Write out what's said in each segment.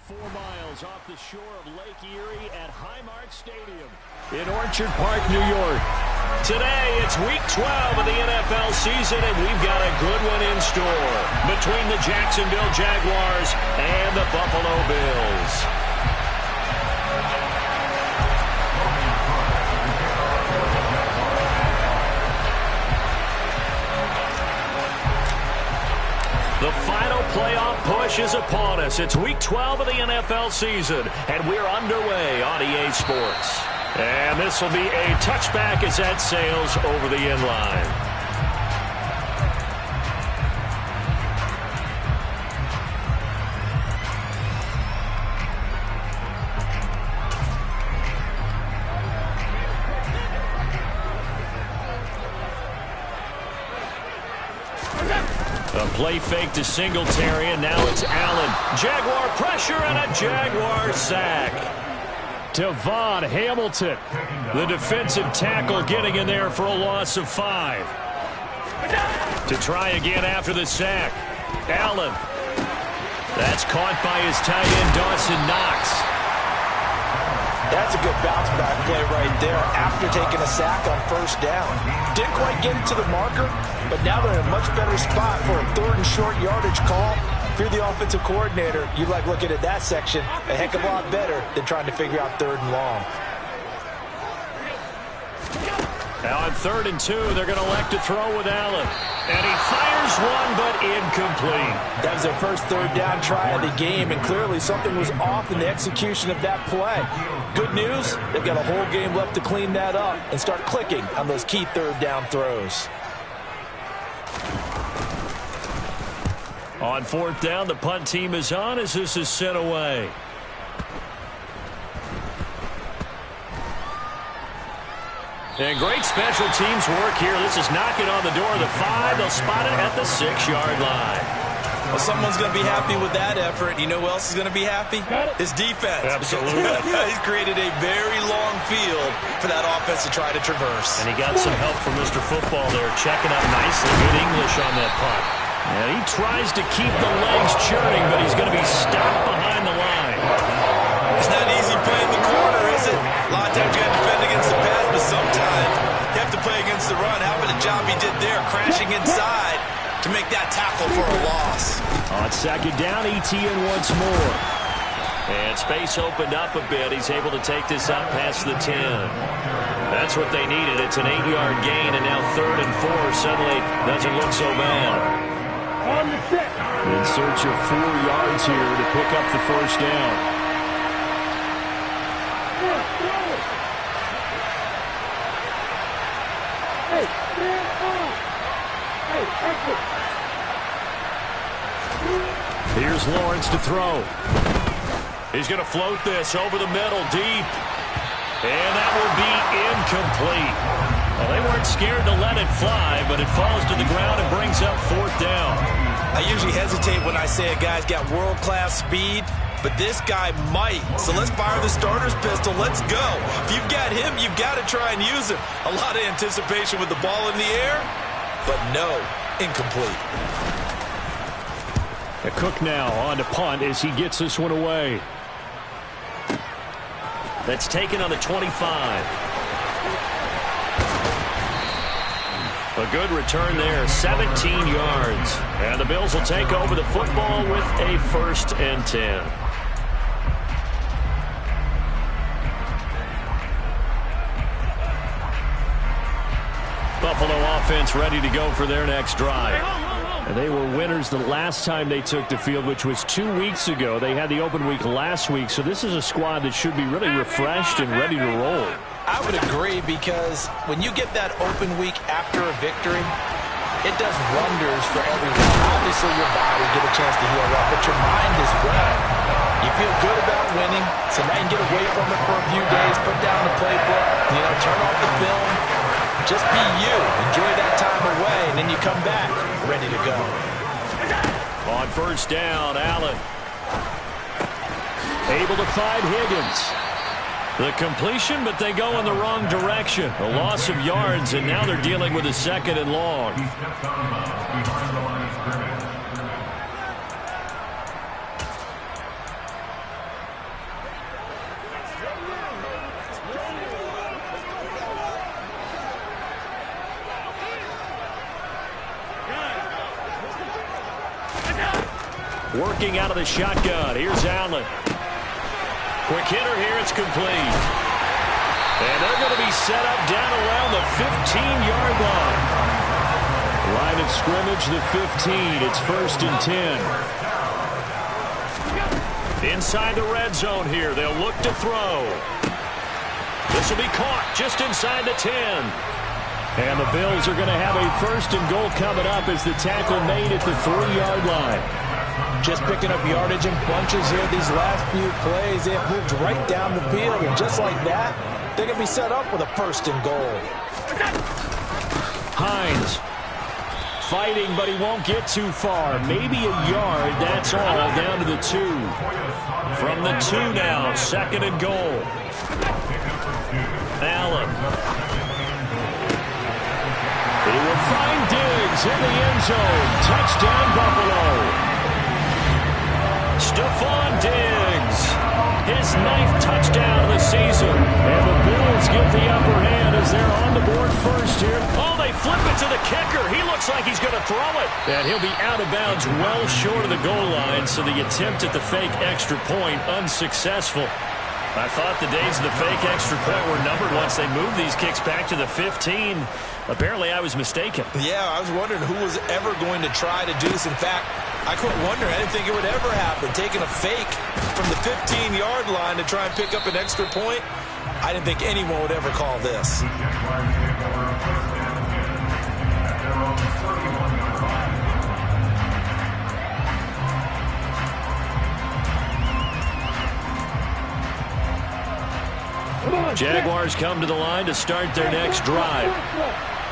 4 miles off the shore of Lake Erie at Highmark Stadium in Orchard Park, New York. Today, it's Week 12 of the NFL season, and we've got a good one in store between the Jacksonville Jaguars and the Buffalo Bills. The final playoff push is upon us. It's Week 12 of the NFL season, and we're underway on EA Sports. And this will be a touchback as that sails over the end line. A play fake to Singletary, and now it's Allen. Jaguar pressure and a Jaguar sack. Devon Hamilton, the defensive tackle, getting in there for a loss of 5. To try again after the sack. Allen. That's caught by his tight end, Dawson Knox. That's a good bounce-back play right there after taking a sack on first down. Didn't quite get it to the marker, but now they're in a much better spot for a 3rd and short yardage call. If you're the offensive coordinator, you like looking at that section a heck of a lot better than trying to figure out 3rd and long. Now on 3rd and 2, they're going to elect to throw with Allen. And he fires one, but incomplete. That was their first 3rd down try of the game, and clearly something was off in the execution of that play. Good news, they've got a whole game left to clean that up and start clicking on those key 3rd down throws. On 4th down, the punt team is on as this is sent away. And great special teams work here. This is knocking on the door of the 5. They'll spot it at the 6-yard line. Well, someone's going to be happy with that effort. You know who else is going to be happy? His defense. Absolutely. He's created a very long field for that offense to try to traverse. And he got some help from Mr. Football there, checking up nicely. Good English on that punt. And he tries to keep the legs churning, but he's going to be stopped behind the line. It's not easy playing the corner, is it? A lot of times you got to defend against the pass, but sometimes you have to play against the run. How about the job he did there, crashing inside to make that tackle for a loss. On 2nd down, ETN once more. And space opened up a bit. He's able to take this up past the 10. That's what they needed. It's an 8-yard gain, and now 3rd and 4 suddenly doesn't look so bad. In search of 4 yards here to pick up the 1st down. Here's Lawrence to throw. He's going to float this over the middle, deep. And that will be incomplete. Well, they weren't scared to let it fly, but it falls to the ground and brings up 4th down. I usually hesitate when I say a guy's got world-class speed, but this guy might. So let's fire the starter's pistol. Let's go. If you've got him, you've got to try and use him. A lot of anticipation with the ball in the air, but no, incomplete. A Cook now on to punt as he gets this one away. That's taken on the 25. A good return there, 17 yards. And the Bills will take over the football with a 1st and 10. Buffalo offense ready to go for their next drive. And they were winners the last time they took the field, which was 2 weeks ago. They had the open week last week, so this is a squad that should be really refreshed and ready to roll. I would agree, because when you get that open week after a victory, it does wonders for everyone. Obviously, your body get a chance to heal up, but your mind as well. You feel good about winning, so now you can get away from it for a few days, put down the playbook, turn off the film. Just be you. Enjoy that time away, and then you come back ready to go. On 1st down, Allen. Able to find Higgins. The completion, but they go in the wrong direction. A loss of yards, and now they're dealing with a 2nd and long. Working out of the shotgun. Here's Allen. Quick hitter here. It's complete. And they're going to be set up down around the 15-yard line. Line of scrimmage, the 15. It's 1st and 10. Inside the red zone here. They'll look to throw. This will be caught just inside the 10. And the Bills are going to have a 1st and goal coming up as the tackle made at the 3-yard line. Just picking up yardage in bunches here. These last few plays, they have moved right down the field. And just like that, they're going to be set up with a 1st and goal. Hines fighting, but he won't get too far. Maybe a yard, that's all, down to the 2. From the 2 now, 2nd and goal. Allen. He will find Diggs in the end zone. Touchdown, Buffalo. Stephon Diggs. His 9th touchdown of the season. And the Bills get the upper hand as they're on the board first here. Oh, they flip it to the kicker. He looks like he's going to throw it. And he'll be out of bounds well short of the goal line, so the attempt at the fake extra point unsuccessful. I thought the days of the fake extra point were numbered once they moved these kicks back to the 15. Apparently, I was mistaken. Yeah, I was wondering who was ever going to try to do this. In fact, I couldn't wonder. I didn't think it would ever happen. Taking a fake from the 15-yard line to try and pick up an extra point, I didn't think anyone would ever call this. Jaguars come to the line to start their next drive.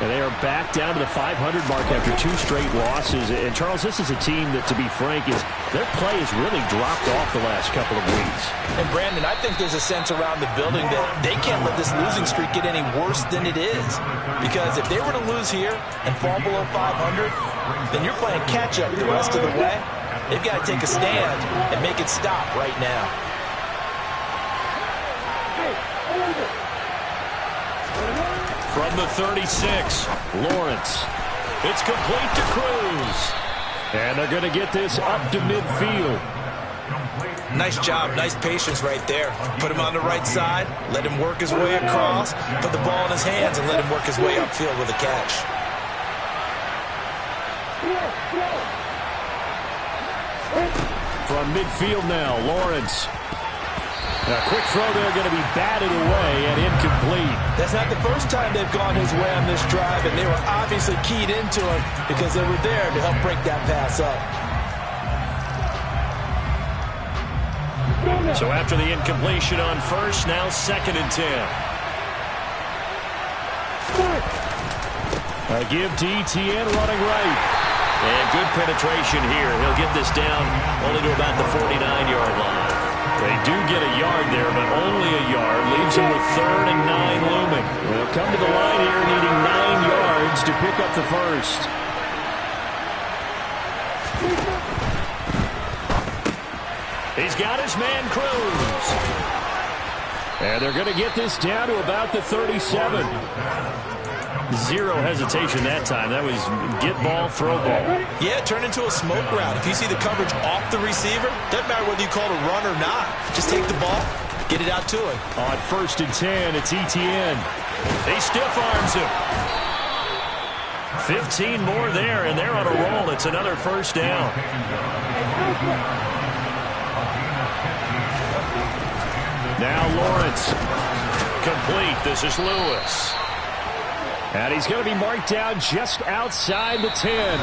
And they are back down to the 500 mark after 2 straight losses. And, Charles, this is a team that, to be frank, their play has really dropped off the last couple of weeks. And, Brandon, I think there's a sense around the building that they can't let this losing streak get any worse than it is. Because if they were to lose here and fall below 500, then you're playing catch-up the rest of the way. They've got to take a stand and make it stop right now. From the 36, Lawrence. It's complete to Cruz. And they're going to get this up to midfield. Nice job, nice patience right there. Put him on the right side, let him work his way across, put the ball in his hands, and let him work his way upfield with a catch. From midfield now, Lawrence. A quick throw there going to be batted away and incomplete. That's not the first time they've gone his way on this drive, and they were obviously keyed into him because they were there to help break that pass up. So after the incompletion on first, now 2nd and 10. A give to ETN running right. And good penetration here. He'll get this down only to about the 49-yard line. They do get a yard there, but only a yard. Leaves them with 3rd and 9 looming. They'll come to the line here needing 9 yards to pick up the first. He's got his man Cruz. And they're going to get this down to about the 37. Zero hesitation that time. That was get ball, throw ball. Yeah, turn into a smoke route. If you see the coverage off the receiver, doesn't matter whether you call it a run or not. Just take the ball, get it out to him. On 1st and 10, it's ETN. He stiff arms him. 15 more there, and they're on a roll. It's another 1st down. Now Lawrence. Complete. This is Lewis. And he's going to be marked down just outside the 10.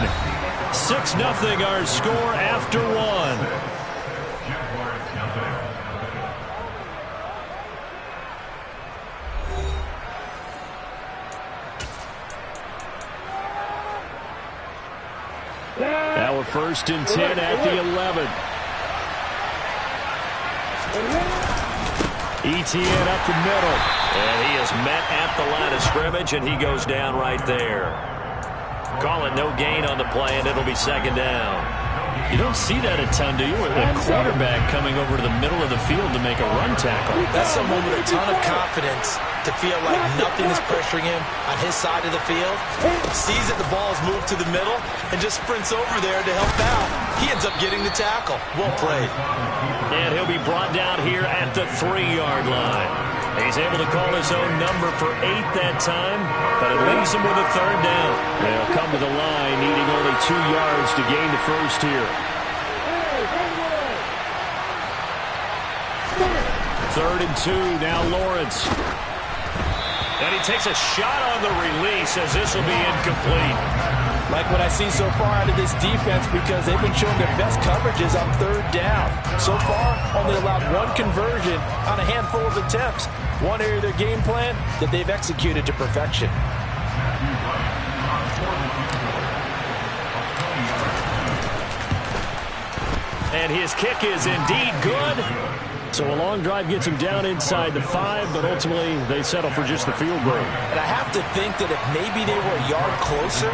6-0 our score after 1. Now we're 1st and 10 at the 11. ETN up the middle. And he is met at the line of scrimmage, and he goes down right there. Call it no gain on the play, and it'll be 2nd down. You don't see that a ton, do you? With the quarterback coming over to the middle of the field to make a run tackle. That's someone with a ton of confidence to feel like nothing is pressuring him on his side of the field. Sees that the ball is moved to the middle and just sprints over there to help out. He ends up getting the tackle. Well played. And he'll be brought down here at the 3-yard line. He's able to call his own number for 8 that time, but it leaves him with a 3rd down. They'll come to the line needing only 2 yards to gain the first here. 3rd and 2, now Lawrence. And he takes a shot on the release as this will be incomplete. Like what I see so far out of this defense, because they've been showing their best coverages on 3rd down. So far, only allowed 1 conversion on a handful of attempts. One area of their game plan that they've executed to perfection. And his kick is indeed good. So a long drive gets him down inside the 5, but ultimately they settle for just the field goal. And I have to think that if maybe they were a yard closer,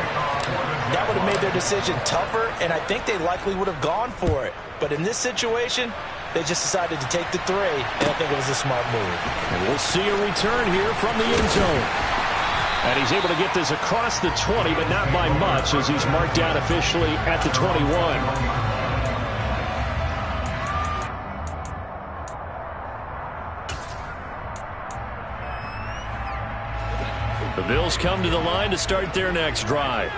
that would have made their decision tougher, and I think they likely would have gone for it. But in this situation, they just decided to take the 3, and I think it was a smart move. And we'll see a return here from the end zone. And he's able to get this across the 20, but not by much, as he's marked down officially at the 21. The Bills come to the line to start their next drive.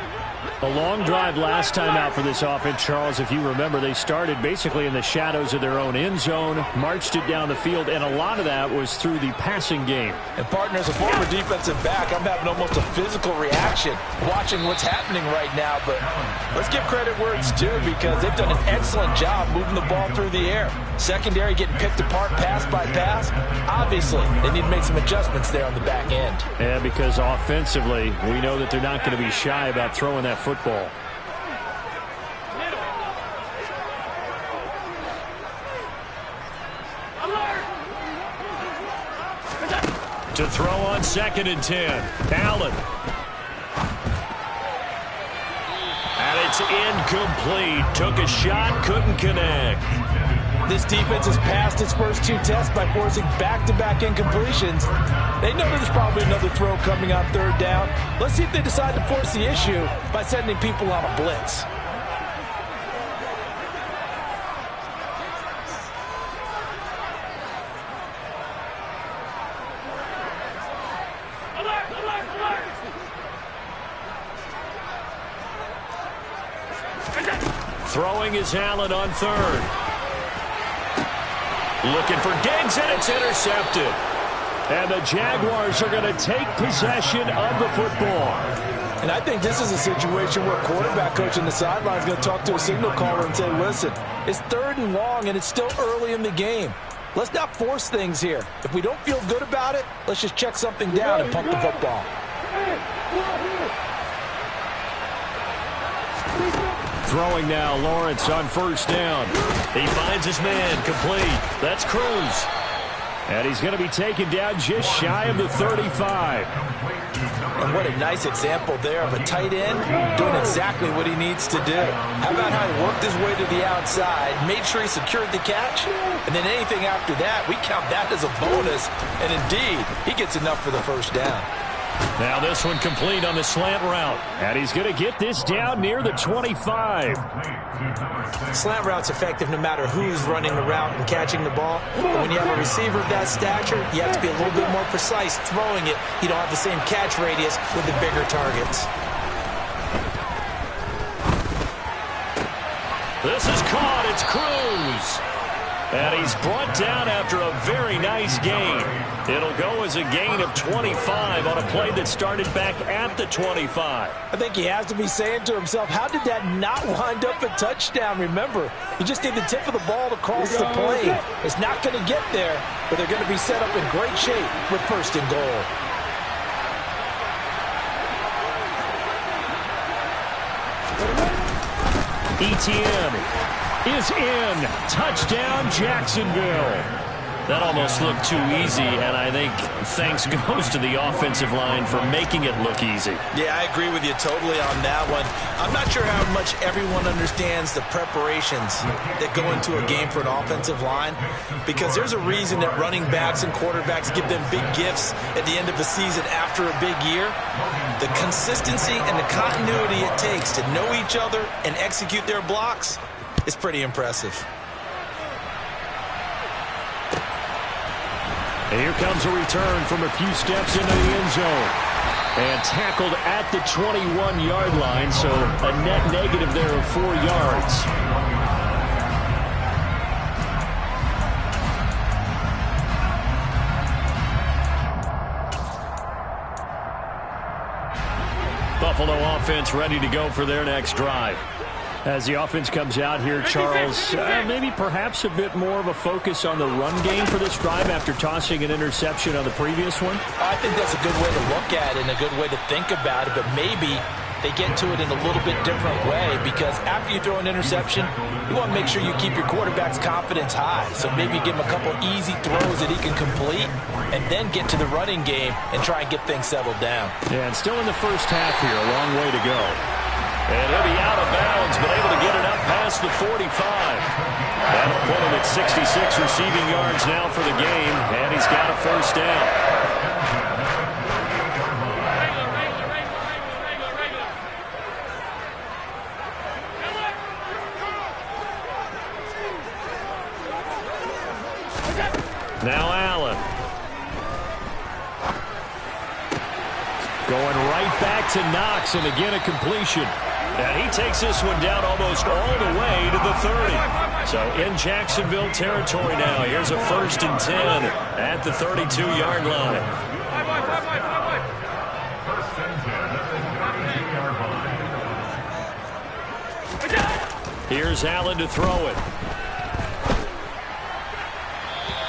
A long drive last time out for this offense, Charles. If you remember, they started basically in the shadows of their own end zone, marched it down the field, and a lot of that was through the passing game. And partner, as a former defensive back, I'm having almost a physical reaction watching what's happening right now. But let's give credit where it's due, because they've done an excellent job moving the ball through the air. Secondary getting picked apart pass by pass. Obviously, they need to make some adjustments there on the back end. Yeah, because offensively, we know that they're not going to be shy about throwing that football. To throw on 2nd and 10, Allen. And it's incomplete. Took a shot, couldn't connect. This defense has passed its first 2 tests by forcing back-to-back incompletions. They know there's probably another throw coming on 3rd down. Let's see if they decide to force the issue by sending people on a blitz. Throwing is Allen on 3rd. Looking for Diggs, and it's intercepted. And the Jaguars are going to take possession of the football. And I think this is a situation where quarterback coach on the sideline is going to talk to a signal caller and say, listen, it's 3rd and long, and it's still early in the game. Let's not force things here. If we don't feel good about it, let's just check something down and pump the football. Throwing now, Lawrence on 1st down. He finds his man, complete. That's Cruz. And he's going to be taken down just shy of the 35. And what a nice example there of a tight end doing exactly what he needs to do. How about how he worked his way to the outside, made sure he secured the catch, and then anything after that, we count that as a bonus. And indeed, he gets enough for the 1st down. Now this one complete on the slant route. And he's going to get this down near the 25. Slant route's effective no matter who's running the route and catching the ball. But when you have a receiver of that stature, you have to be a little bit more precise throwing it. You don't have the same catch radius with the bigger targets. This is caught. It's Cruz. And he's brought down after a very nice gain. It'll go as a gain of 25 on a play that started back at the 25. I think he has to be saying to himself, how did that not wind up a touchdown? Remember, you just need the tip of the ball to cross the plane. It's not going to get there, but they're going to be set up in great shape with 1st and goal. ETN is in. Touchdown, Jacksonville. That almost looked too easy, and I think thanks goes to the offensive line for making it look easy. Yeah, I agree with you totally on that one. I'm not sure how much everyone understands the preparations that go into a game for an offensive line, because there's a reason that running backs and quarterbacks give them big gifts at the end of the season after a big year. The consistency and the continuity it takes to know each other and execute their blocks is pretty impressive. And here comes a return from a few steps into the end zone. And tackled at the 21-yard line, so a net negative there of 4 yards. Buffalo offense ready to go for their next drive. As the offense comes out here, Charles, maybe perhaps a bit more of a focus on the run game for this drive after tossing an interception on the previous one? I think that's a good way to look at it and a good way to think about it, but maybe they get to it in a little bit different way, because after you throw an interception, you want to make sure you keep your quarterback's confidence high. So maybe give him a couple easy throws that he can complete and then get to the running game and try and get things settled down. Yeah, and still in the first half here, a long way to go. And he'll be out of bounds, but able to get it up past the 45. That'll put him at 66 receiving yards now for the game, and he's got a first down. Now Allen. Going right back to Knox, and again a completion. And he takes this one down almost all the way to the 30. So in Jacksonville territory now. Here's a 1st and 10 at the 32-yard line. Here's Allen to throw it.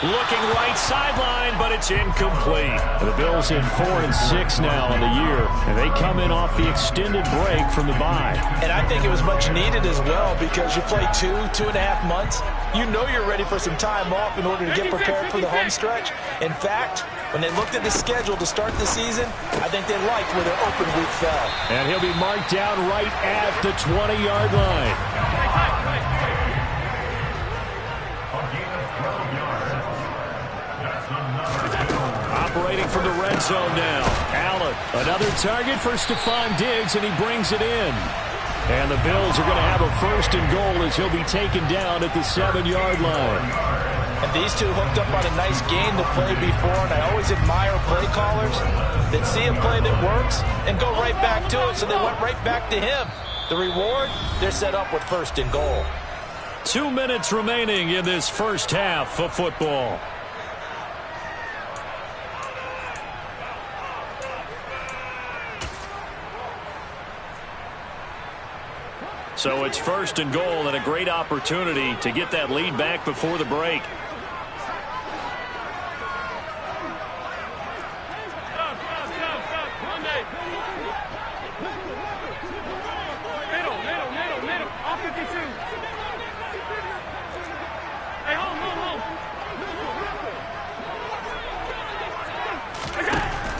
Looking right sideline, but it's incomplete. The Bills in 4-6 now on the year, and they come in off the extended break from the bye. And I think it was much needed as well, because you play 2.5 months. You know you're ready for some time off in order to get prepared for the home stretch. In fact, when they looked at the schedule to start the season, I think they liked where their open week fell. And he'll be marked down right at the 20-yard line. Operating from the red zone now. Allen, another target for Stephon Diggs, and he brings it in. And the Bills are going to have a 1st and goal as he'll be taken down at the 7-yard line. And these two hooked up on a nice game to play before, and I always admire play callers that see a play that works and go right back to it, so they went right back to him. The reward, they're set up with 1st and goal. 2 minutes remaining in this first half of football. So it's 1st and goal, and a great opportunity to get that lead back before the break.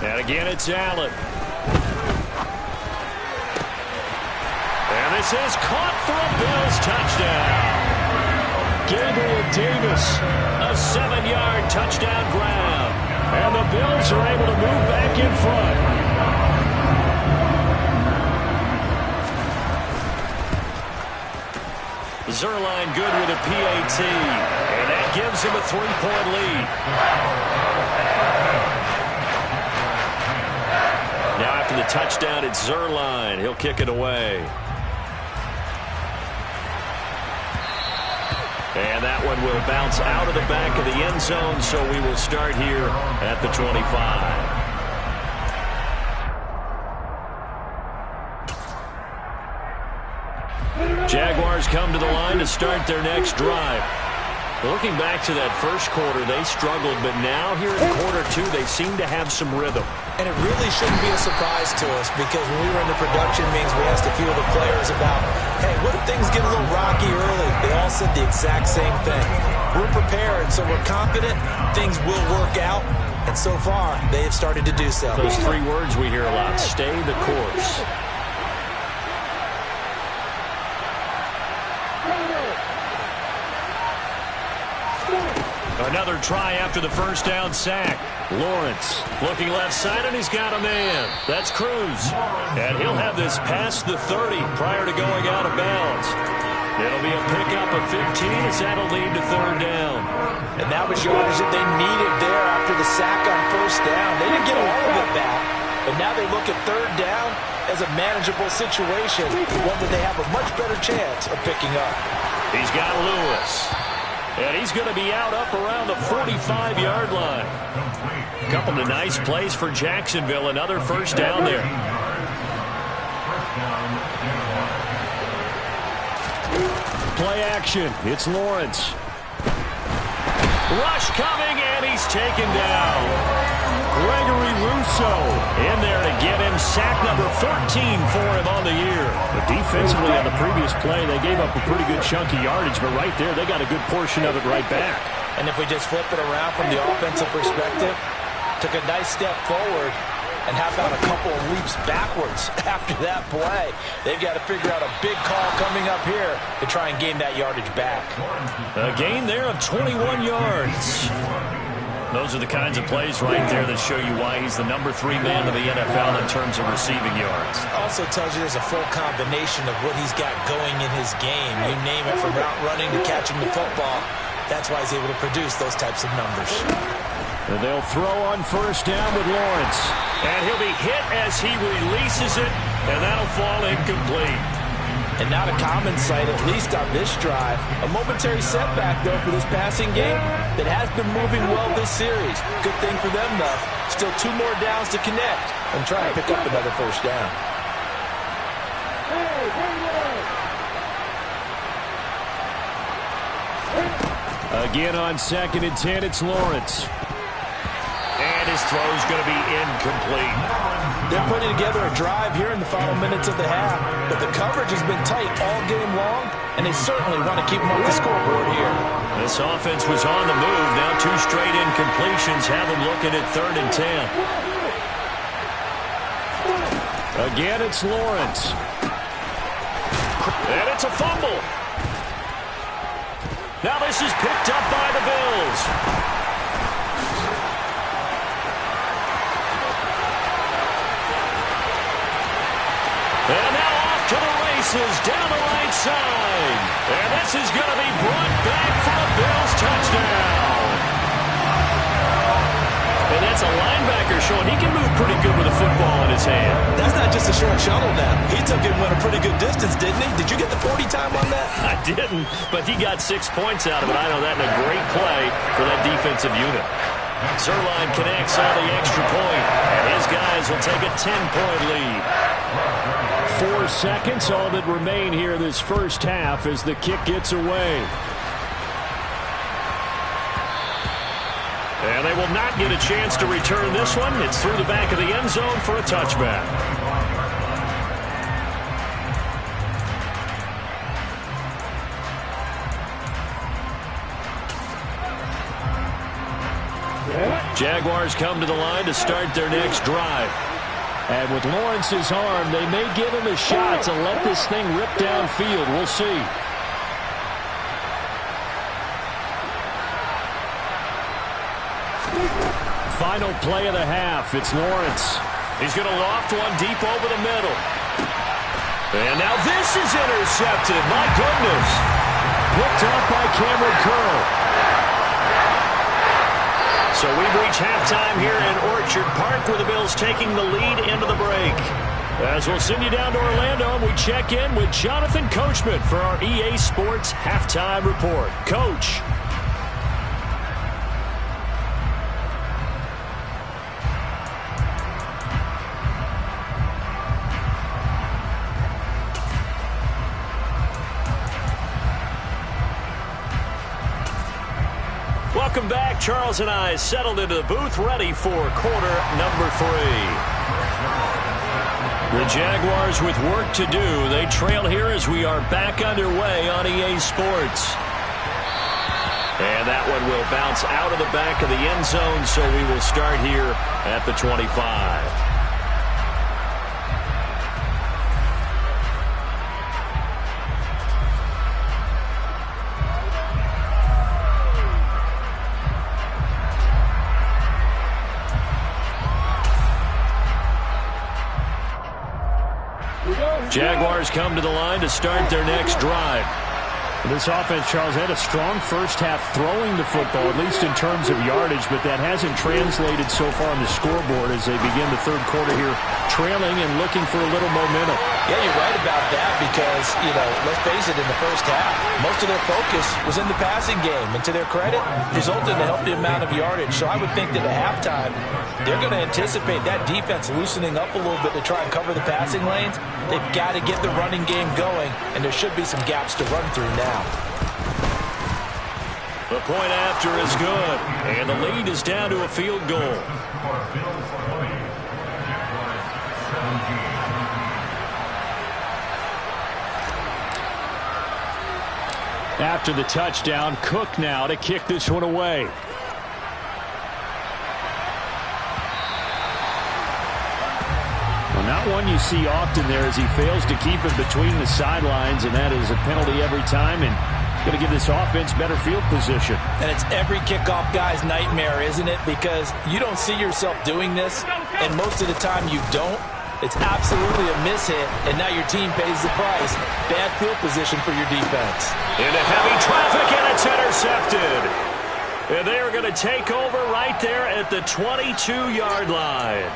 And again, it's Allen. And this is caught for a Bills touchdown. Gabriel Davis, a 7-yard touchdown grab. And the Bills are able to move back in front. Zerline good with a PAT. And that gives him a 3-point lead. Now after the touchdown, it's Zerline. He'll kick it away. And that one will bounce out of the back of the end zone, so we will start here at the 25. Jaguars come to the line to start their next drive. Looking back to that first quarter, they struggled, but now here in quarter 2, they seem to have some rhythm. And it really shouldn't be a surprise to us, because when we were in the production meetings, we asked a few of the players about, hey, what if things get a little rocky early? They all said the exact same thing. We're prepared, so we're confident things will work out. And so far, they have started to do so. Those three words we hear a lot: stay the course. Another try after the first down sack. Lawrence looking left side, and he's got a man. That's Cruz. And he'll have this past the 30 prior to going out of bounds. It'll be a pickup of 15 as that'll lead to third down. And that was yardage that they needed there after the sack on first down. They didn't get all of it back, but now they look at third down as a manageable situation, one that they have a much better chance of picking up. He's got Lewis. And he's going to be out up around the 45-yard line. A couple of nice plays for Jacksonville. Another first down there. Play action. It's Lawrence. Rush coming, and he's taken down. Gregory Rousseau in there to get him sack number 14 for him on the year. But defensively on the previous play, they gave up a pretty good chunk of yardage, but right there they got a good portion of it right back. And if we just flip it around from the offensive perspective, took a nice step forward, and how about a couple of leaps backwards after that play? They've got to figure out a big call coming up here to try and gain that yardage back. A gain there of 21 yards. Those are the kinds of plays right there that show you why he's the number 3 man in the NFL in terms of receiving yards. Also tells you there's a full combination of what he's got going in his game. You name it, from route running to catching the football. That's why he's able to produce those types of numbers. And they'll throw on first down with Lawrence. And he'll be hit as he releases it, and that'll fall incomplete. And not a common sight, at least on this drive. A momentary setback, though, for this passing game that has been moving well this series. Good thing for them, though. Still 2 more downs to connect and try to pick up another first down. Again on 2nd and 10, it's Lawrence. And his throw's going to be incomplete. They're putting together a drive here in the final minutes of the half, but the coverage has been tight all game long, and they certainly want to keep them off the scoreboard here. This offense was on the move. Now 2 straight incompletions have them looking at 3rd and 10. Again, it's Lawrence. And it's a fumble. Now this is picked up by the Bills. And now off to the races down the right side. And this is going to be brought back for a Bills touchdown. And that's a linebacker showing he can move pretty good with a football in his hand. That's not just a short shuttle now. He took it and went a pretty good distance, didn't he? Did you get the 40 time on that? I didn't, but he got 6 points out of it. I know that in a great play for that defensive unit. Zerline connects on the extra point, and his guys will take a 10-point lead. 4 seconds, all that remain here this first half as the kick gets away. And they will not get a chance to return this one. It's through the back of the end zone for a touchback. Jaguars come to the line to start their next drive. And with Lawrence's arm, they may give him a shot to let this thing rip downfield. We'll see. Final play of the half. It's Lawrence. He's going to loft one deep over the middle. And now this is intercepted. My goodness. Picked up by Cameron Curl. So we've reached halftime here in Orchard Park, where the Bills taking the lead into the break. As we'll send you down to Orlando, and we check in with Jonathan Coachman for our EA Sports Halftime Report. Coach. Welcome back. Charles and I settled into the booth, ready for quarter number 3. The Jaguars with work to do. They trail here as we are back underway on EA Sports. And And that one will bounce out of the back of the end zone, so we will start here at the 25. Jaguars come to the line to start their next drive. This offense, Charles, had a strong first half throwing the football, at least in terms of yardage, but that hasn't translated so far on the scoreboard as they begin the third quarter here, trailing and looking for a little momentum. Yeah, you're right about that because, let's face it, in the first half, most of their focus was in the passing game. And to their credit, resulted in a healthy amount of yardage. So I would think that at halftime, they're going to anticipate that defense loosening up a little bit to try and cover the passing lanes. They've got to get the running game going, and there should be some gaps to run through now. The point after is good, and the lead is down to a field goal. After the touchdown, Cook now to kick this one away. Well, not one you see often there as he fails to keep it between the sidelines, and that is a penalty every time, and going to give this offense better field position. And it's every kickoff guy's nightmare, isn't it? Because you don't see yourself doing this, and most of the time you don't. It's absolutely a mishit, and now your team pays the price. Bad field position for your defense. Into heavy traffic, and it's intercepted. And they are going to take over right there at the 22-yard line.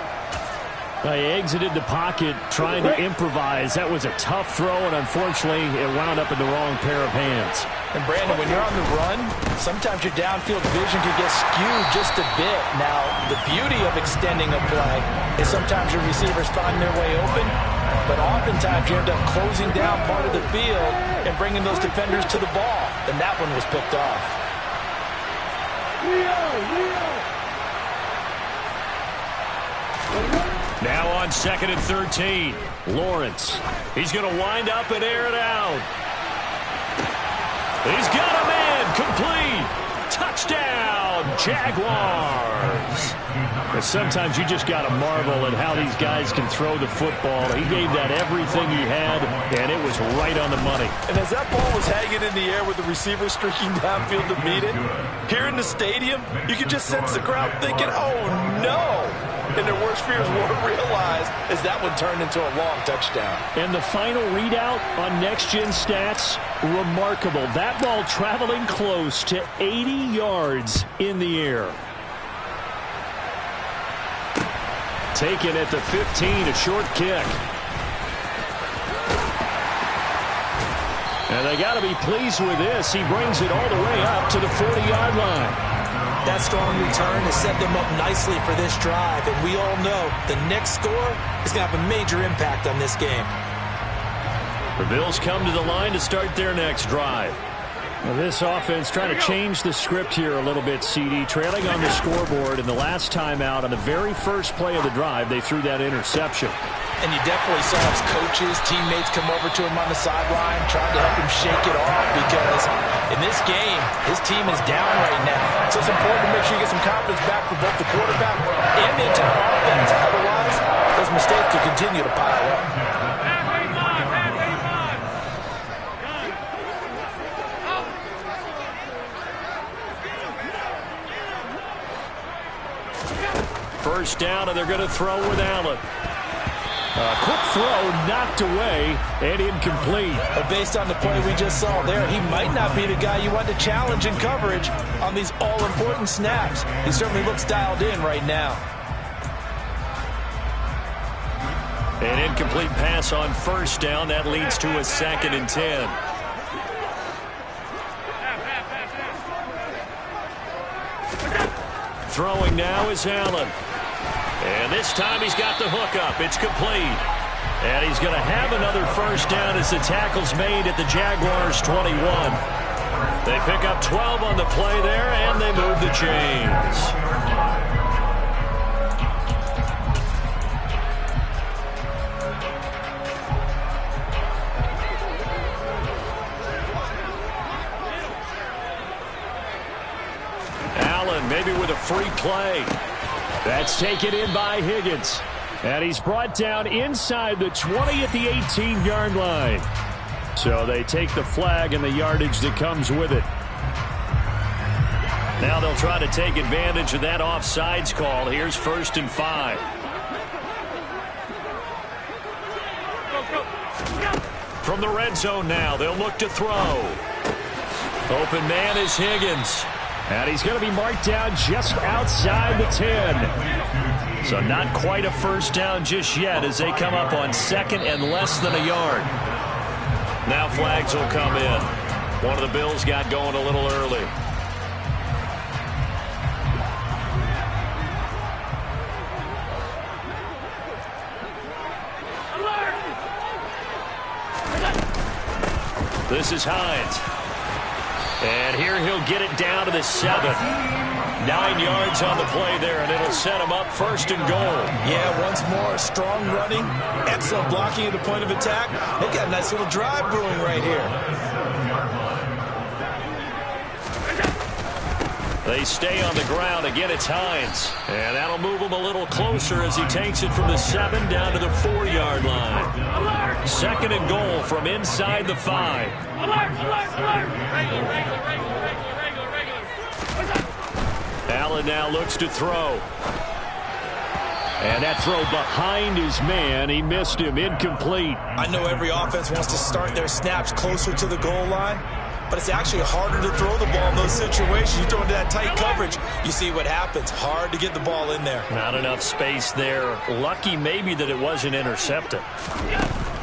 He exited the pocket trying to improvise. That was a tough throw, and unfortunately, it wound up in the wrong pair of hands. And, Brandon, when you're on the run, sometimes your downfield vision can get skewed just a bit. Now, the beauty of extending a play is sometimes your receivers find their way open, but oftentimes you end up closing down part of the field and bringing those defenders to the ball. And that one was picked off. Now on 2nd and 13, Lawrence. He's going to wind up and air it out. He's got a man, complete. Touchdown, Jaguars. But sometimes you just got to marvel at how these guys can throw the football. He gave that everything he had, and it was right on the money. And as that ball was hanging in the air with the receiver streaking downfield to meet it, here in the stadium, you could just sense the crowd thinking, oh, no. And their worst fears weren't realized as that one turned into a long touchdown. And the final readout on next-gen stats, remarkable. That ball traveling close to 80 yards in the air. Taken at the 15, a short kick. And they got to be pleased with this. He brings it all the way up to the 40-yard line. That strong return has set them up nicely for this drive, and we all know the next score is going to have a major impact on this game. The Bills come to the line to start their next drive. Well, this offense trying to change the script here a little bit, CD. Trailing on the scoreboard, and the last time out on the very first play of the drive, they threw that interception. And you definitely saw his coaches, teammates come over to him on the sideline, trying to help him shake it off because in this game, his team is down right now. So it's important to make sure you get some confidence back for both the quarterback and the entire offense. Otherwise, those mistakes will continue to pile up. First down, and they're going to throw with Allen. A quick throw knocked away and incomplete. But based on the play we just saw there, he might not be the guy you want to challenge in coverage on these all-important snaps. He certainly looks dialed in right now. An incomplete pass on first down. That leads to a 2nd and 10. Throwing now is Allen. And this time he's got the hook up. It's complete. And he's going to have another first down as the tackle's made at the Jaguars' 21. They pick up 12 on the play there, and they move the chains. here with a free play. That's taken in by Higgins. And he's brought down inside the 20 at the 18-yard line. So they take the flag and the yardage that comes with it. Now they'll try to take advantage of that offsides call. Here's 1st and 5. From the red zone now, they'll look to throw. Open man is Higgins. And he's going to be marked down just outside the 10. So not quite a first down just yet as they come up on 2nd and less than a yard. Now flags will come in. One of the Bills got going a little early. This is Hines. And here he'll get it down to the 7. 9 yards on the play there, and it'll set him up 1st and goal. Yeah, once more, strong running, excellent blocking at the point of attack. They've got a nice little drive brewing right here. They stay on the ground. Again, it's Hines. And that'll move him a little closer as he takes it from the 7 down to the 4-yard line. 2nd and goal from inside the 5. Allen now looks to throw. And that throw behind his man. He missed him. Incomplete. I know every offense wants to start their snaps closer to the goal line, but it's actually harder to throw the ball in those situations. You throw into that tight coverage, you see what happens. Hard to get the ball in there. Not enough space there. Lucky maybe that it wasn't intercepted.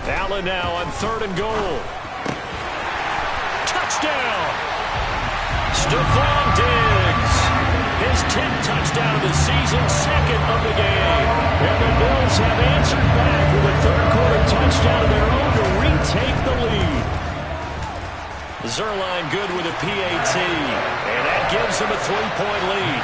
Allen now on 3rd and goal. Touchdown! Stephon Diggs. His 10th touchdown of the season, 2nd of the game. And the Bills have answered back with a third-quarter touchdown of their own to retake the lead. Zuerlein good with a PAT, and that gives him a 3-point lead.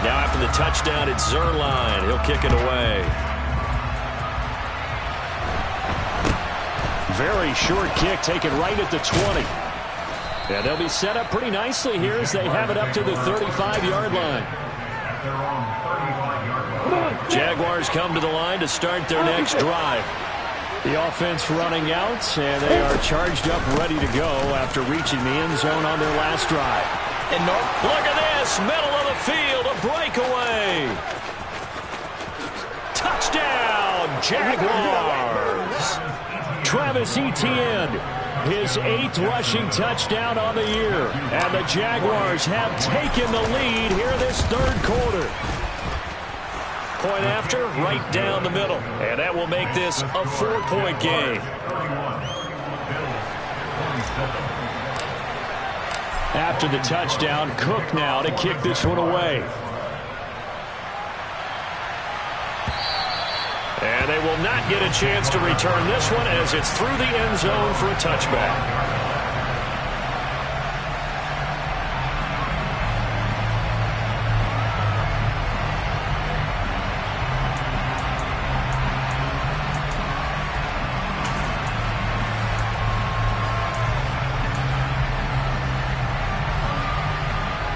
Now after the touchdown, it's Zuerlein. He'll kick it away. Very short kick taken right at the 20. Yeah, they'll be set up pretty nicely here as they have it up to the 35-yard line. Jaguars come to the line to start their next drive. The offense running out, and they are charged up, ready to go after reaching the end zone on their last drive. And look at this, middle of the field, a breakaway. Touchdown, Jaguars. Travis Etienne, his 8th rushing touchdown on the year. And the Jaguars have taken the lead here this 3rd quarter. Point after, right down the middle. And that will make this a 4-point game. After the touchdown, Cook now to kick this one away. And they will not get a chance to return this one as it's through the end zone for a touchback.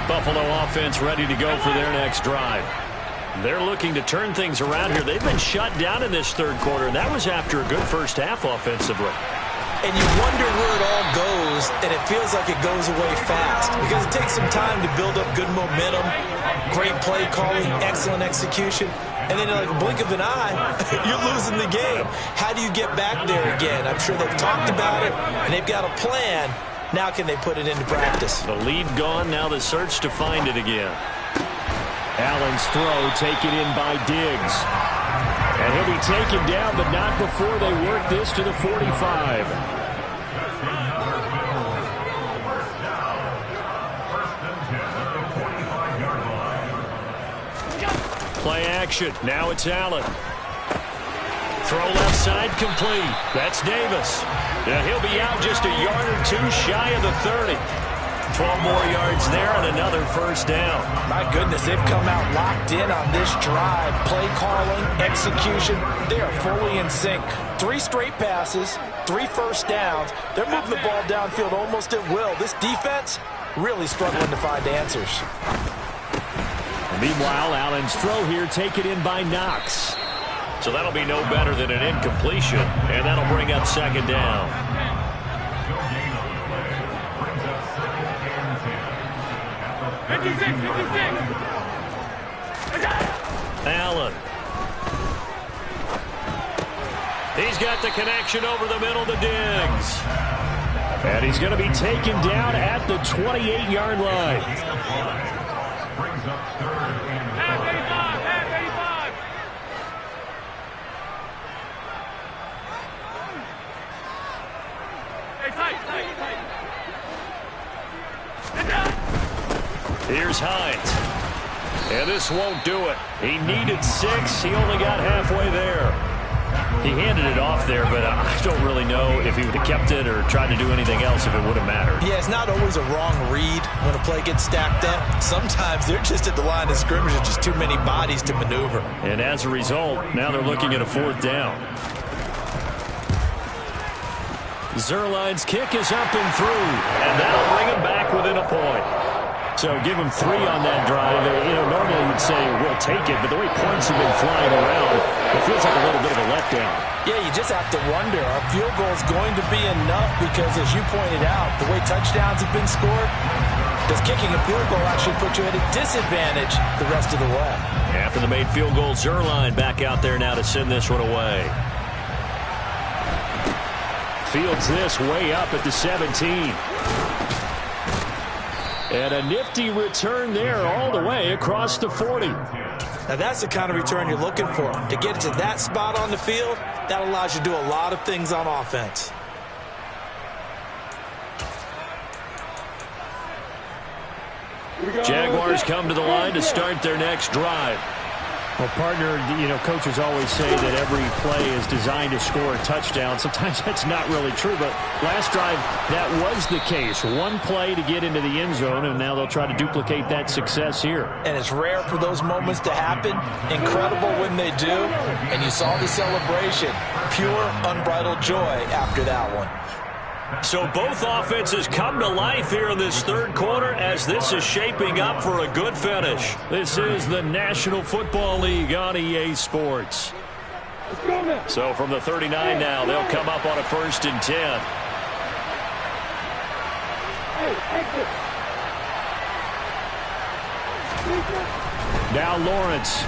Buffalo offense ready to go for their next drive. They're looking to turn things around here. They've been shut down in this 3rd quarter, and that was after a good first half offensively. And you wonder where it all goes, and it feels like it goes away fast because it takes some time to build up good momentum, great play calling, excellent execution, and then in like a blink of an eye, you're losing the game. How do you get back there again? I'm sure they've talked about it, and they've got a plan. Now can they put it into practice? The lead gone, now the search to find it again. Allen's throw taken in by Diggs. And he'll be taken down, but not before they work this to the 45. Play action. Now it's Allen. Throw left side complete. That's Davis. He'll be out just a yard or two shy of the 30. 12 more yards there and another first down. My goodness, they've come out locked in on this drive. Play calling, execution, they are fully in sync. 3 straight passes, 3 first downs. They're moving the ball downfield almost at will. This defense really struggling to find answers. Meanwhile, Allen's throw here taken in by Knox. So that'll be no better than an incompletion, and that'll bring up second down. Allen. He's got the connection over the middle to Diggs. And he's going to be taken down at the 28-yard line. Brings up third and 85. Here's Hines. And this won't do it. He needed 6. He only got halfway there. He handed it off there, but I don't really know if he would have kept it or tried to do anything else if it would have mattered. Yeah, it's not always a wrong read when a play gets stacked up. Sometimes they're just at the line of scrimmage with just too many bodies to maneuver. And as a result, now they're looking at a 4th down. Zerline's kick is up and through, and that'll bring him back within a point. So give him 3 on that drive. Normally you'd say we'll take it, but the way points have been flying around, it feels like a little bit of a letdown. Yeah, you just have to wonder, are field goals going to be enough? Because as you pointed out, the way touchdowns have been scored, does kicking a field goal actually put you at a disadvantage the rest of the way? After the made field goal, Zerline back out there now to send this one away. Fields this way up at the 17. And a nifty return there all the way across the 40. Now that's the kind of return you're looking for. To get to that spot on the field, that allows you to do a lot of things on offense. Jaguars come to the line to start their next drive. Well, partner, coaches always say that every play is designed to score a touchdown. Sometimes that's not really true, but last drive, that was the case. One play to get into the end zone, and now they'll try to duplicate that success here. And it's rare for those moments to happen. Incredible when they do. And you saw the celebration. Pure, unbridled joy after that one. So both offenses come to life here in this third quarter as this is shaping up for a good finish. This is the National Football League on EA Sports. So from the 39 now, they'll come up on a 1st and 10. Now Lawrence.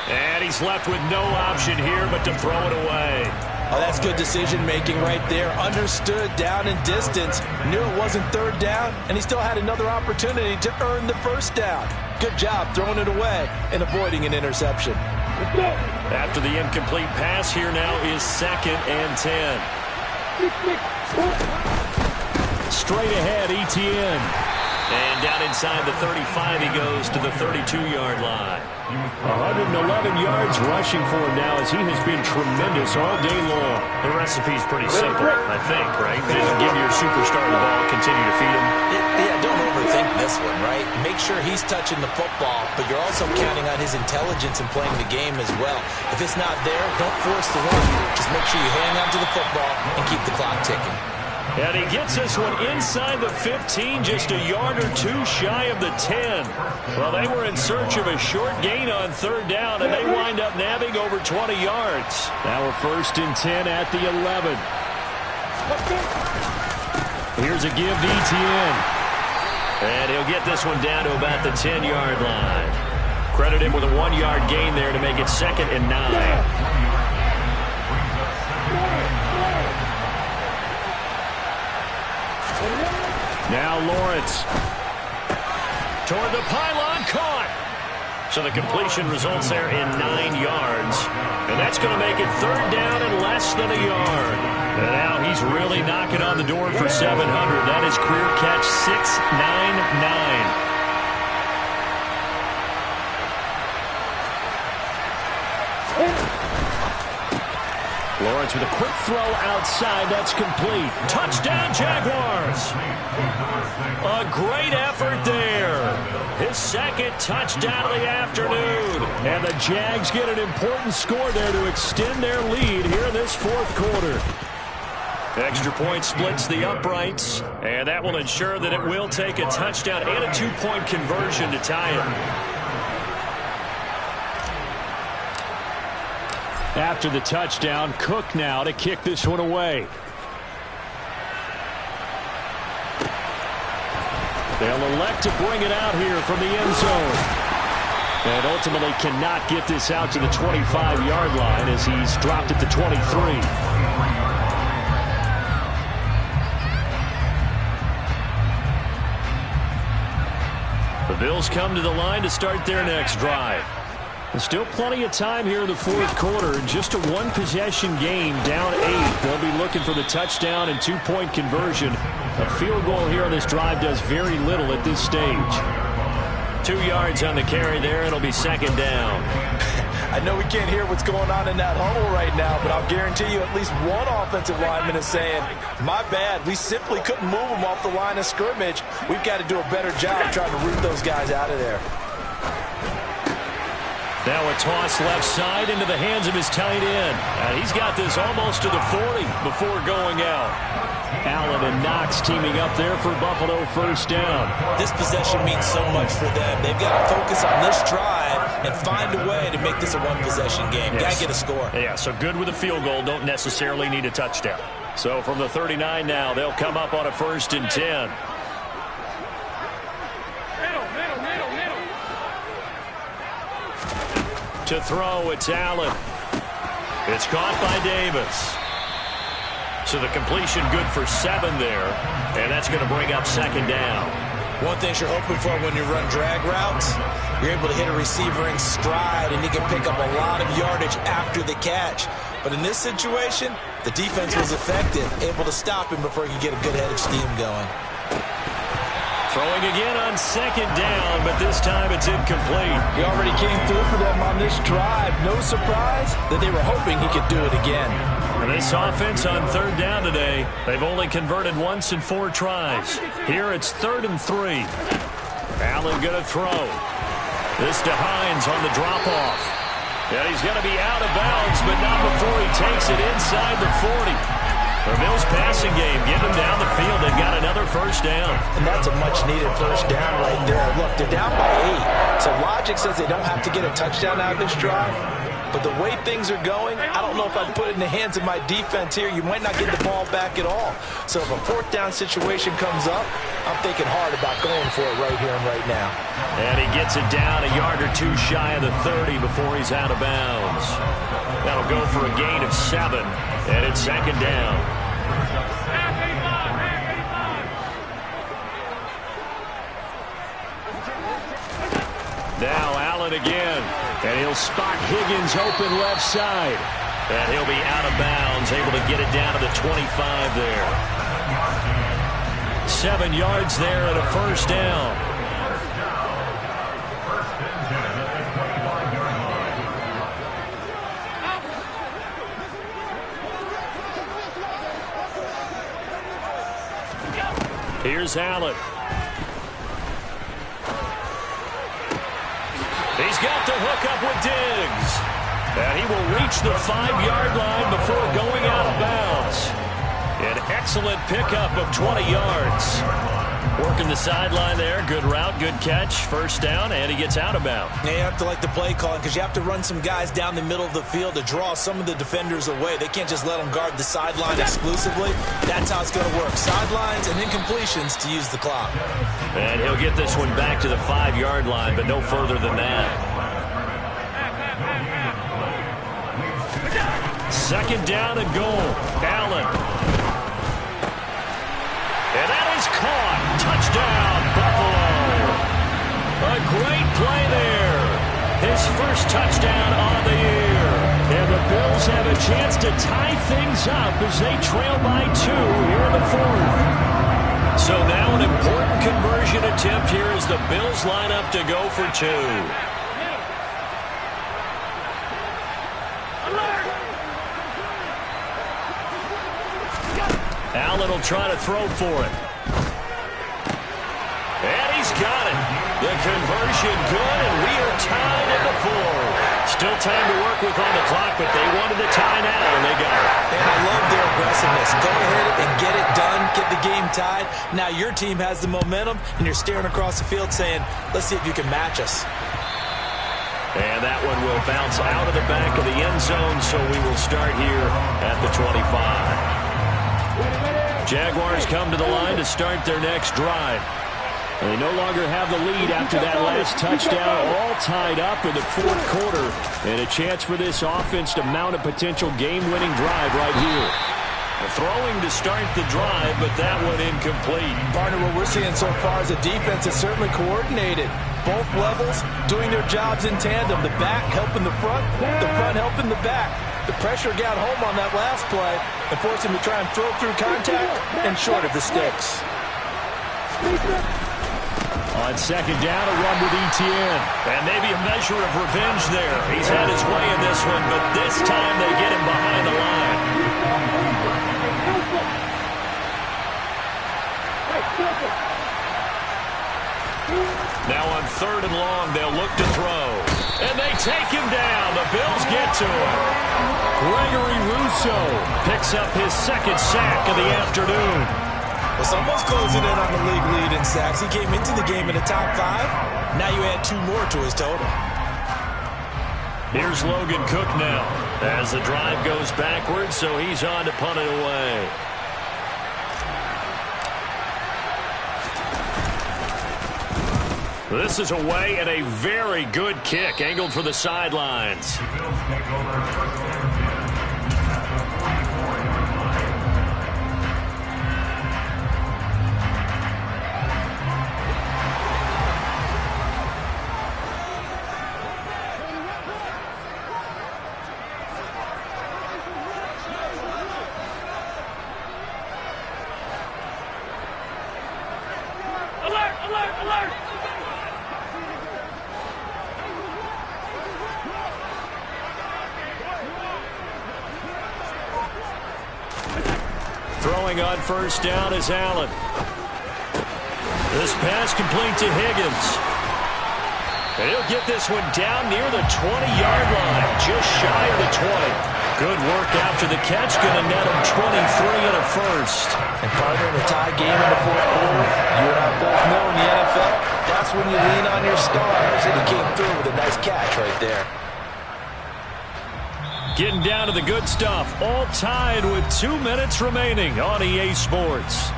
And he's left with no option here but to throw it away. Oh, that's good decision-making right there. Understood down and distance. Knew it wasn't 3rd down, and he still had another opportunity to earn the 1st down. Good job throwing it away and avoiding an interception. After the incomplete pass, here now is 2nd and 10. Straight ahead, Etienne. And down inside the 35, he goes to the 32-yard line. 111 yards rushing for him now as he has been tremendous all day long. The recipe's pretty simple, I think, right? Just give your superstar the ball, continue to feed him. Yeah, don't overthink this one, right? Make sure he's touching the football, but you're also counting on his intelligence in playing the game as well. If it's not there, don't force the run. Just make sure you hang on to the football and keep the clock ticking. And he gets this one inside the 15, just a yard or 2 shy of the 10. Well, they were in search of a short gain on 3rd down, and they wind up nabbing over 20 yards. Now we're 1st and 10 at the 11. Here's a give to Etienne. And he'll get this one down to about the 10-yard line. Credit him with a 1-yard gain there to make it 2nd and 9. Now Lawrence. Toward the pylon, caught. So the completion results there in 9 yards. And that's going to make it 3rd down and less than a yard. And now he's really knocking on the door for 700. That is career catch 699. Lawrence with a quick throw outside. That's complete. Touchdown, Jaguars. A great effort there. His second touchdown of the afternoon. And the Jags get an important score there to extend their lead here in this fourth quarter. Extra point splits the uprights, and that will ensure that it will take a touchdown and a two-point conversion to tie it. After the touchdown, Cook now to kick this one away. They'll elect to bring it out here from the end zone. And ultimately cannot get this out to the 25-yard line as he's dropped at the 23. The Bills come to the line to start their next drive. There's still plenty of time here in the fourth quarter. Just a one-possession game, down 8. They'll be looking for the touchdown and two-point conversion. A field goal here on this drive does very little at this stage. 2 yards on the carry there. It'll be second down. I know we can't hear what's going on in that huddle right now, but I'll guarantee you at least one offensive lineman is saying, my bad, we simply couldn't move them off the line of scrimmage. We've got to do a better job trying to root those guys out of there. Now a toss left side into the hands of his tight end. And he's got this almost to the 40 before going out. Allen and Knox teaming up there for Buffalo first down. This possession means so much for them. They've got to focus on this drive and find a way to make this a one-possession game. Got to get a score. Yeah, so good with a field goal. Don't necessarily need a touchdown. So from the 39 now, they'll come up on a 1st and 10. To throw, it's Allen. It's caught by Davis. So the completion good for 7 there. And that's going to bring up second down. One thing you're hoping for when you run drag routes, you're able to hit a receiver in stride and he can pick up a lot of yardage after the catch. But in this situation, the defense was effective, able to stop him before he could get a good head of steam going. Throwing again on second down, but this time it's incomplete. He already came through for them on this drive. No surprise that they were hoping he could do it again. And this offense on 3rd down today, they've only converted once in 4 tries. Here it's 3rd and 3. Allen going to throw. This to Hines on the drop-off. And he's going to be out of bounds, but not before he takes it inside the 40. The Bills passing game, get them down the field. They've got another first down. And that's a much-needed first down right there. Look, they're down by 8. So logic says they don't have to get a touchdown out of this drive. But the way things are going, I don't know if I'd put it in the hands of my defense here. You might not get the ball back at all. So if a 4th down situation comes up, I'm thinking hard about going for it right here and right now. And he gets it down a yard or 2 shy of the 30 before he's out of bounds. That'll go for a gain of 7, and it's second down. Now Allen again, and he'll spot Higgins open left side. And he'll be out of bounds, able to get it down to the 25 there. 7 yards there and a first down. Here's Allen. He's got the hook up with Diggs. And he will reach the 5-yard line before going out of bounds. An excellent pickup of 20 yards. Working the sideline there. Good route, good catch. First down, and he gets out of bounds. Now you have to like the play calling because you have to run some guys down the middle of the field to draw some of the defenders away. They can't just let them guard the sideline exclusively. That's how it's going to work. Sidelines and incompletions to use the clock. And he'll get this one back to the 5-yard line, but no further than that. Second down and goal. Allen. And that is caught. Touchdown, Buffalo. A great play there. His first touchdown on the year. And the Bills have a chance to tie things up as they trail by 2 here in the 4th. So now an important conversion attempt here as the Bills line up to go for 2. Allen will try to throw for it. And he's got it. The conversion good, and we are tied at the 4. Still time to work with on the clock, but they wanted the tie now, and they got it. And I love their aggressiveness. Go ahead and get it done, get the game tied. Now your team has the momentum, and you're staring across the field saying, let's see if you can match us. And that one will bounce out of the back of the end zone, so we will start here at the 25. Jaguars come to the line to start their next drive. They no longer have the lead after that last touchdown, all tied up in the fourth quarter, and a chance for this offense to mount a potential game-winning drive right here. Throwing to start the drive, but that one incomplete. Partner, what we're seeing so far is the defense is certainly coordinated. Both levels doing their jobs in tandem. The back helping the front helping the back. The pressure got home on that last play and forced him to try and throw through contact and short of the sticks. On second down, a run with ETN. And maybe a measure of revenge there. He's had his way in this one, but this time they get him behind the line. Now on third and long, they'll look to throw. And they take him down. The Bills get to him. Gregory Rousseau picks up his second sack of the afternoon. Well, someone's closing in on the league lead in sacks. He came into the game in the top 5. Now you add 2 more to his total. Here's Logan Cook now as the drive goes backwards, so he's on to punt it away. This is away and a very good kick angled for the sidelines. Throwing on first down is Allen. This pass complete to Higgins. And he'll get this one down near the 20-yard line, just shy of the 20. Good work after the catch, going to net him 23 and a first. And partner, in a tie game in the fourth quarter, you and I both know in the NFL, that's when you lean on your stars, and he came through with a nice catch right there. Getting down to the good stuff, all tied with 2 minutes remaining on EA Sports.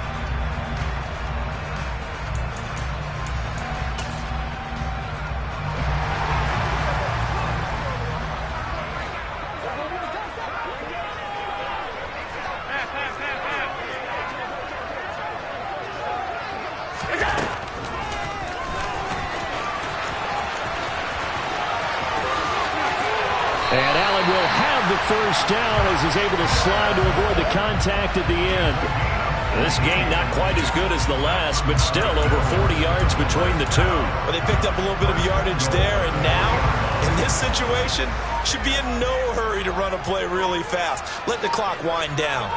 And Allen will have the first down as he's able to slide to avoid the contact at the end. This game not quite as good as the last, but still over 40 yards between the two. Well, they picked up a little bit of yardage there, and now, in this situation, should be in no hurry to run a play really fast. Let the clock wind down.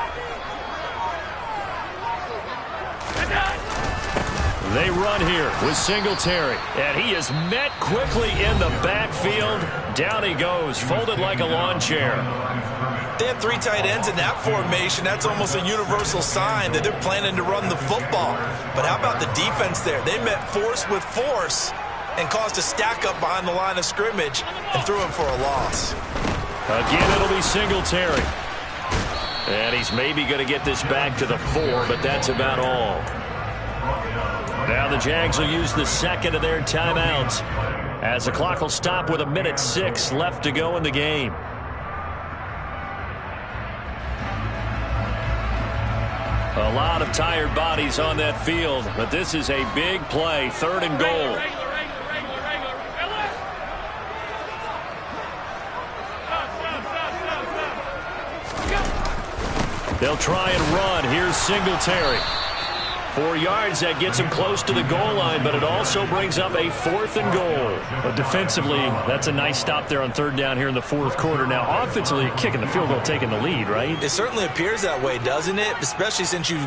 They run here with Singletary, and he is met quickly in the backfield. Down he goes, folded like a lawn chair. They have 3 tight ends in that formation. That's almost a universal sign that they're planning to run the football. But how about the defense there? They met force with force and caused a stack up behind the line of scrimmage and threw him for a loss. Again, it'll be Singletary. And he's maybe going to get this back to the 4, but that's about all. Now the Jags will use the second of their timeouts as the clock will stop with 1:06 left to go in the game. A lot of tired bodies on that field, but this is a big play, 3rd and goal. They'll try and run. Here's Singletary. 4 yards, that gets him close to the goal line, but it also brings up a 4th and goal. But defensively, that's a nice stop there on 3rd down here in the 4th quarter. Now, offensively, kicking the field goal, taking the lead, right? It certainly appears that way, doesn't it? Especially since you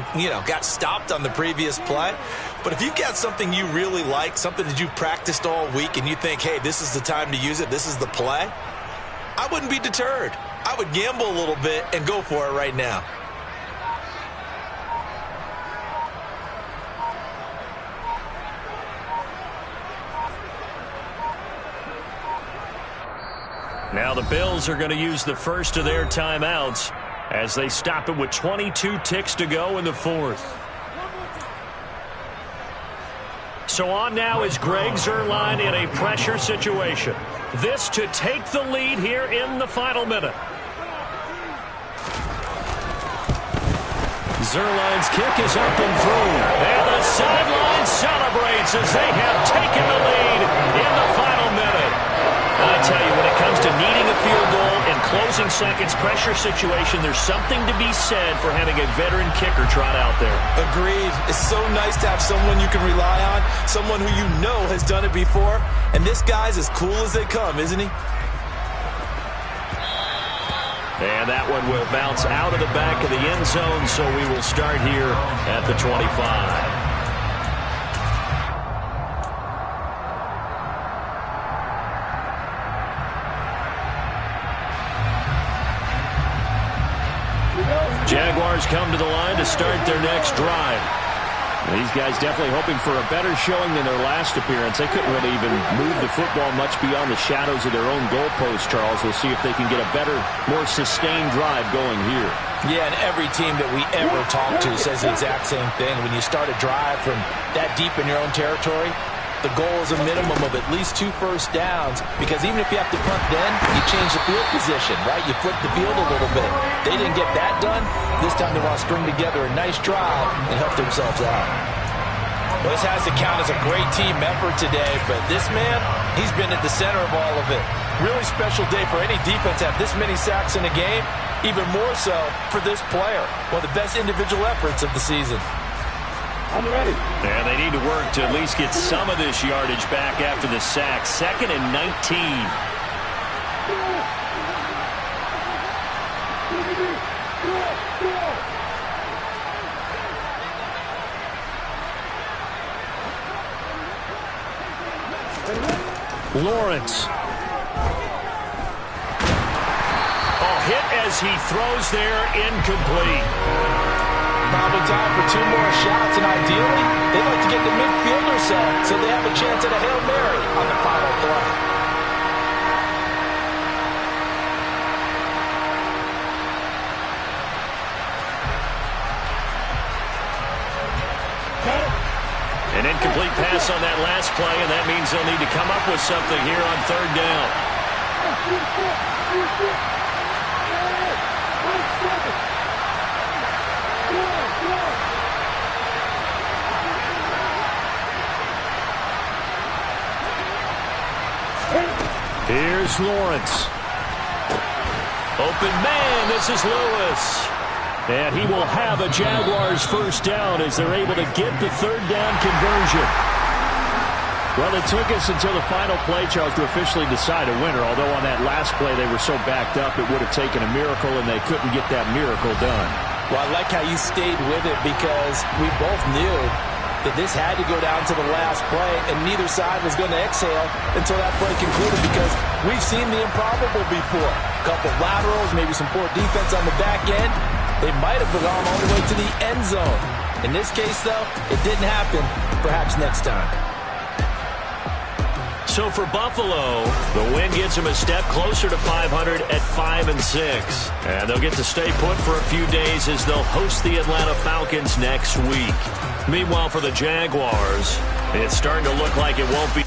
got stopped on the previous play. But if you've got something you really like, something that you've practiced all week, and you think, hey, this is the time to use it, this is the play, I wouldn't be deterred. I would gamble a little bit and go for it right now. Now the Bills are going to use the first of their timeouts as they stop it with 22 ticks to go in the 4th. So on now is Greg Zuerlein in a pressure situation. This to take the lead here in the final minute. Zuerlein's kick is up and through. And the sideline celebrates as they have taken the lead in the final minute. I tell you, when it comes to needing a field goal in closing seconds, pressure situation, there's something to be said for having a veteran kicker trot out there. Agreed. It's so nice to have someone you can rely on, someone who you know has done it before. And this guy's as cool as they come, isn't he? And that one will bounce out of the back of the end zone, so we will start here at the 25. Jaguars come to the line to start their next drive. These guys definitely hoping for a better showing than their last appearance. They couldn't really even move the football much beyond the shadows of their own goalpost, Charles. We'll see if they can get a better, more sustained drive going here. Yeah, and every team that we ever talk to says the exact same thing. When you start a drive from that deep in your own territory, the goal is a minimum of at least 2 first downs, because even if you have to punt then, you change the field position, right? You flip the field a little bit. They didn't get that done. This time they want to string together a nice drive and help themselves out. Well, this has to count as a great team effort today, but this man, he's been at the center of all of it. Really special day for any defense to have this many sacks in a game, even more so for this player. One of the best individual efforts of the season. I'm ready. And they need to work to at least get some of this yardage back after the sack. 2nd and 19. Lawrence. Hit as he throws there, incomplete. Probably time for 2 more shots, and ideally, they'd like to get the midfield or so they have a chance at a Hail Mary on the final play. An incomplete pass on that last play, and that means they'll need to come up with something here on 3rd down. Here's Lawrence. Open man, this is Lewis. And he will have a Jaguars first down as they're able to get the 3rd down conversion. Well, it took us until the final play, Charles, to officially decide a winner. Although on that last play they were so backed up, it would have taken a miracle, and they couldn't get that miracle done. Well, I like how you stayed with it, because we both knew that this had to go down to the last play, and neither side was going to exhale until that play concluded, because we've seen the improbable before. A couple laterals, maybe some poor defense on the back end. They might have gone all the way to the end zone. In this case, though, it didn't happen. Perhaps next time. So for Buffalo, the win gets them a step closer to 500 at 5-6. And they'll get to stay put for a few days as they'll host the Atlanta Falcons next week. Meanwhile, for the Jaguars, it's starting to look like it won't be